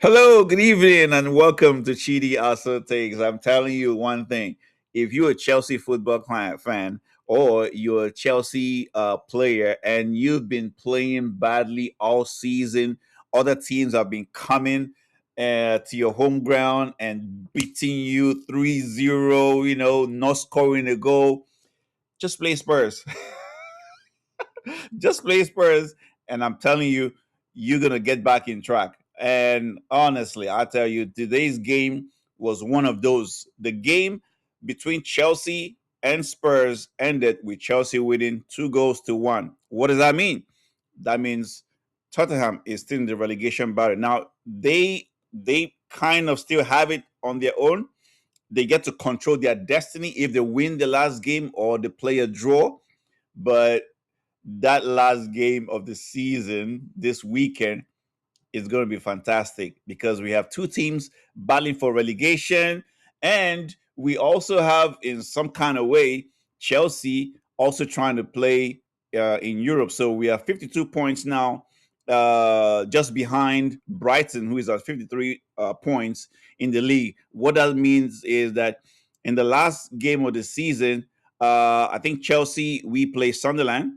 Hello, good evening, and welcome to Chidi Also Takes. I'm telling you one thing: if you're a Chelsea football client fan, or you're a Chelsea player, and you've been playing badly all season, other teams have been coming to your home ground and beating you 3-0. Not scoring a goal. Just play Spurs. Just play Spurs, and I'm telling you, you're gonna get back in track. And honestly, I tell you, today's game was one of those. The game between Chelsea and Spurs ended with Chelsea winning 2 goals to 1. What does that mean? That means Tottenham is still in the relegation battle. Now they kind of still have it on their own. They get to control their destiny if they win the last game or they play a draw. But that last game of the season this weekend is going to be fantastic because we have two teams battling for relegation, and we also have, in some kind of way, Chelsea also trying to play in Europe. So we have 52 points now, just behind Brighton, who is at 53 points in the league. What that means is that in the last game of the season, I think Chelsea, we play Sunderland,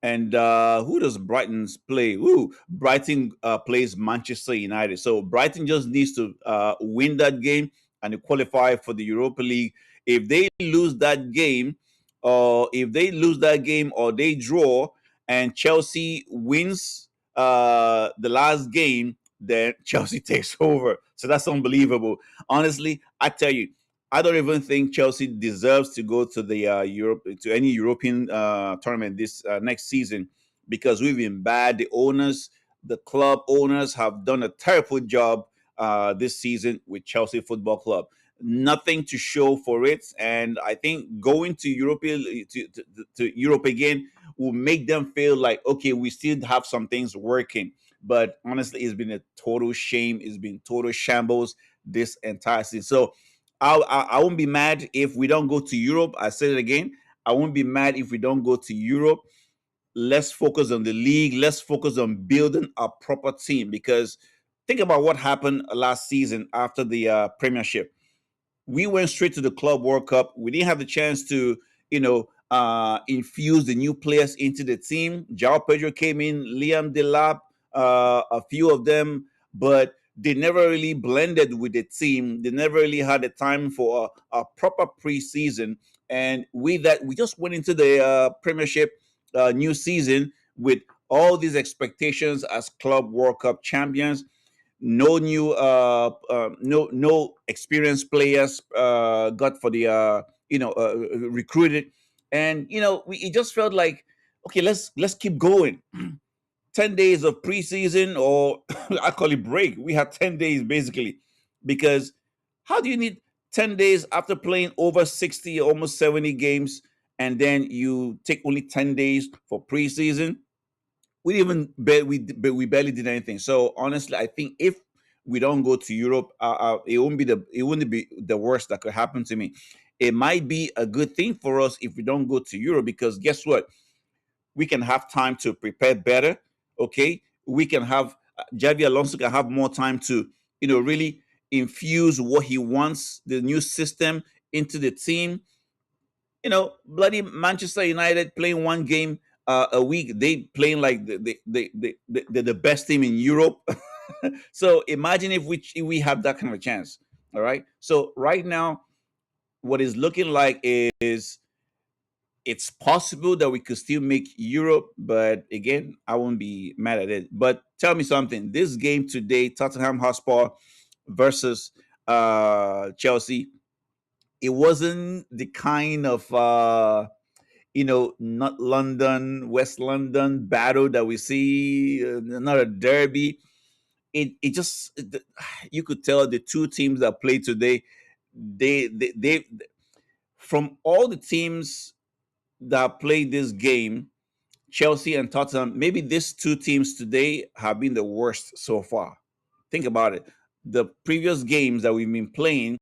and who does Brighton's play? Ooh, Brighton plays Manchester United. So Brighton just needs to win that game and to qualify for the Europa League. If they lose that game, or they draw, and Chelsea wins the last game, then Chelsea takes over. So that's unbelievable. Honestly, I tell you, I don't even think Chelsea deserves to go to the any European tournament this next season because we've been bad. The club owners, have done a terrible job this season with Chelsea Football Club. Nothing to show for it, and I think going to to Europe again will make them feel like, okay, we still have some things working. But honestly, it's been a total shame. It's been total shambles this entire season. So I won't be mad if we don't go to Europe. I said it again. I won't be mad if we don't go to Europe. Let's focus on the league. Let's focus on building a proper team because think about what happened last season after the Premiership. We went straight to the Club World Cup. We didn't have the chance to, infuse the new players into the team. João Pedro came in, Liam Delap, a few of them, but they never really blended with the team. They never really had the time for a proper preseason. And with that, we just went into the Premiership new season with all these expectations as Club World Cup champions. No experienced players got for the recruited, and it just felt like, okay, let's keep going. 10 days of preseason, or I call it break. We had 10 days basically, because how do you need 10 days after playing over 60, almost 70 games, and then you take only 10 days for preseason? We didn't even we barely did anything. So honestly, I think if we don't go to Europe, it wouldn't be the worst that could happen to me. It might be a good thing for us if we don't go to Europe, because guess what? We can have time to prepare better. Okay, we can have Javi Alonso can have more time to really infuse what he wants, the new system, into the team. Bloody Manchester United playing one game a week. They playing like the best team in Europe. So imagine if we have that kind of a chance. All right. So right now, what is looking like is it's possible that we could still make Europe, but again, I won't be mad at it. But tell me something. This game today, Tottenham Hotspur versus Chelsea, it wasn't the kind of not London, West London battle that we see, not a derby. It just you could tell the two teams that played today, they from all the teams that played this game, Chelsea and Tottenham, maybe these two teams today have been the worst so far. Think about it. The previous games that we've been playing,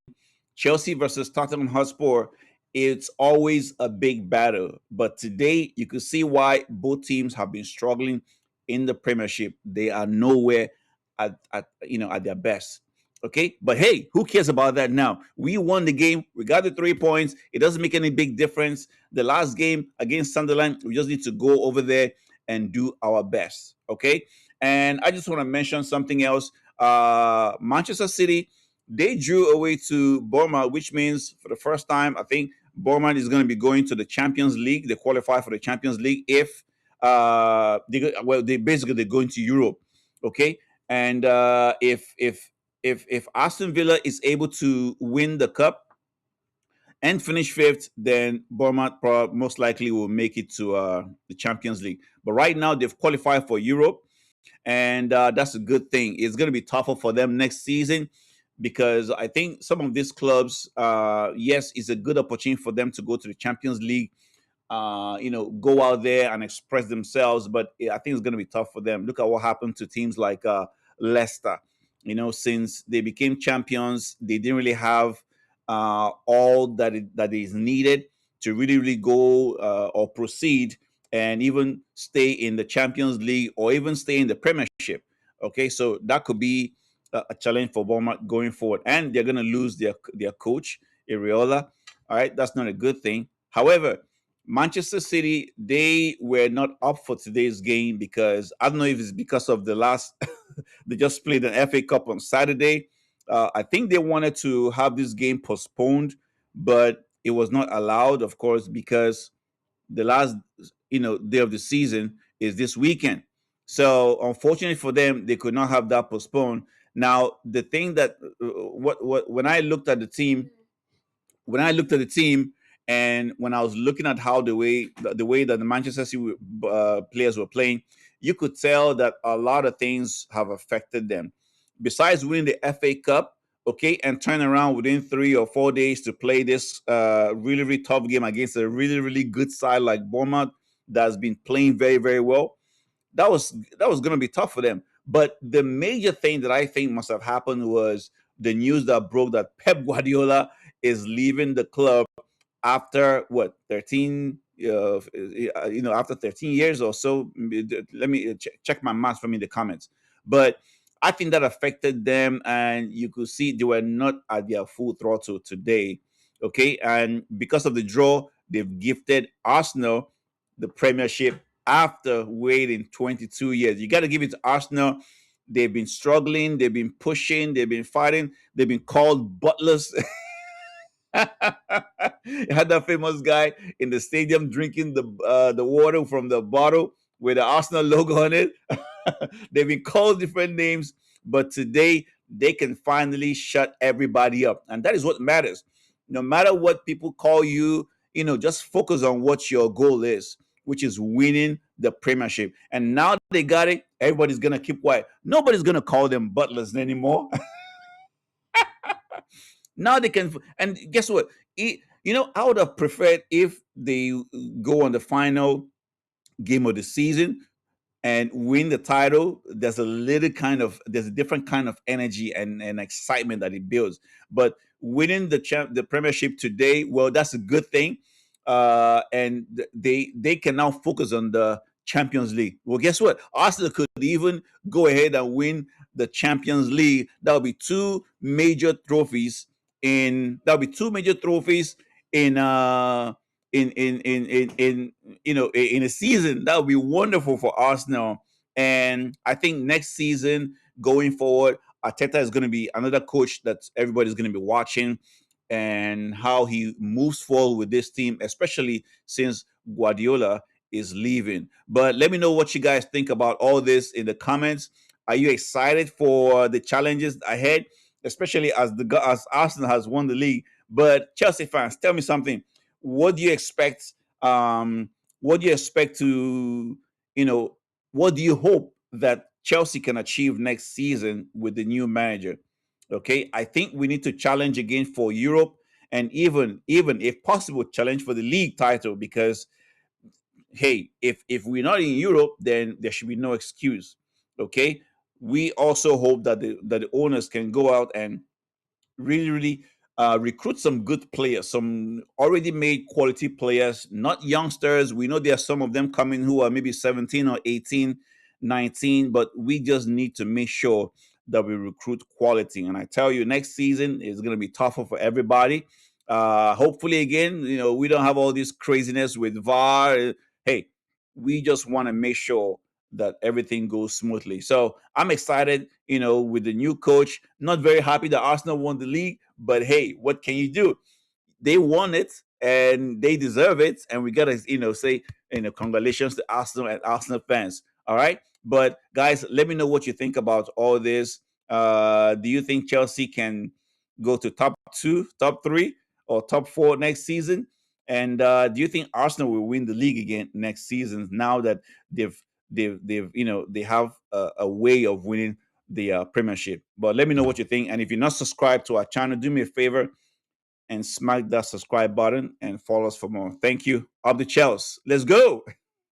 Chelsea versus Tottenham Hotspur, it's always a big battle. But today, you could see why both teams have been struggling. in the Premiership, they are nowhere at their best. Okay, but hey, who cares about that now? We won the game. We got the 3 points. It doesn't make any big difference. The last game against Sunderland, we just need to go over there and do our best. Okay, and I just want to mention something else. Manchester City, they drew away to Bournemouth, which means for the first time, I think Bournemouth is going to be going to the Champions League. They qualify for the Champions League if they basically they're going to Europe. Okay, and if Aston Villa is able to win the cup and finish fifth, then Bournemouth most likely will make it to the Champions League. But right now they've qualified for Europe, and that's a good thing. It's going to be tougher for them next season because I think some of these clubs, yes, it's a good opportunity for them to go to the Champions League, go out there and express themselves. But I think it's going to be tough for them. Look at what happened to teams like Leicester. Since they became champions, they didn't really have all that is needed to really, really go or proceed and even stay in the Champions League or even stay in the Premiership. Okay, so that could be a challenge for Bournemouth going forward, and they're going to lose their coach Iriola. All right, that's not a good thing. However, Manchester City, they were not up for today's game because I don't know if it's because of the last they just played an FA Cup on Saturday. I think they wanted to have this game postponed, but it was not allowed, of course, because the last day of the season is this weekend. So unfortunately for them, they could not have that postponed. Now the thing that what when I looked at the team, and when I was looking at how the way that the Manchester City players were playing, you could tell that a lot of things have affected them. Besides winning the FA Cup, okay, and turn around within 3 or 4 days to play this really, really tough game against a really, really good side like Bournemouth that's been playing very, very well. That was going to be tough for them. But the major thing that I think must have happened was the news that broke that Pep Guardiola is leaving the club after what 13 after 13 years or so. Let me check my math from in the comments. But I think that affected them, and you could see they were not at their full throttle today. Okay, and because of the draw, they've gifted Arsenal the Premiership after waiting 22 years. You got to give it to Arsenal. They've been struggling, they've been pushing, they've been fighting, they've been called butlers. You had that famous guy in the stadium drinking the water from the bottle with the Arsenal logo on it. They've been called different names, but today they can finally shut everybody up, and that is what matters. No matter what people call you, just focus on what your goal is, which is winning the Premiership. And now they got it. Everybody's gonna keep quiet. Nobody's gonna call them butlers anymore. Now they can, and guess what? I would have preferred if they go on the final game of the season and win the title. There's a different kind of energy and excitement that it builds. But winning the Premiership today, well, that's a good thing. And they can now focus on the Champions League. Well, guess what? Arsenal could even go ahead and win the Champions League. That'll be two major trophies in in a season. That would be wonderful for Arsenal. And I think next season going forward, Arteta is going to be another coach that everybody's going to be watching, and how he moves forward with this team, especially since Guardiola is leaving. But let me know what you guys think about all this in the comments. Are you excited for the challenges ahead, especially as Arsenal has won the league? But Chelsea fans, tell me something. What do you expect? What do you expect to, you know, what do you hope that Chelsea can achieve next season with the new manager? Okay, I think we need to challenge again for Europe, and even if possible, challenge for the league title, because hey, if we're not in Europe, then there should be no excuse. Okay, we also hope that the owners can go out and really, really recruit some good players, some already made quality players, not youngsters. We know there are some of them coming who are maybe 17 or 18, 19, but we just need to make sure that we recruit quality. And I tell you, next season is going to be tougher for everybody. Hopefully, again, we don't have all this craziness with VAR. Hey, we just want to make sure that everything goes smoothly. So I'm excited, with the new coach. Not very happy that Arsenal won the league, but hey, what can you do? They won it and they deserve it. And we gotta, say, congratulations to Arsenal and Arsenal fans. All right. But guys, let me know what you think about all this. Do you think Chelsea can go to top two, top three, or top four next season? And do you think Arsenal will win the league again next season now that they have a way of winning the Premiership? But let me know what you think. And if you're not subscribed to our channel, do me a favor and smack that subscribe button and follow us for more. Thank you. Up the Chelsea. Let's go.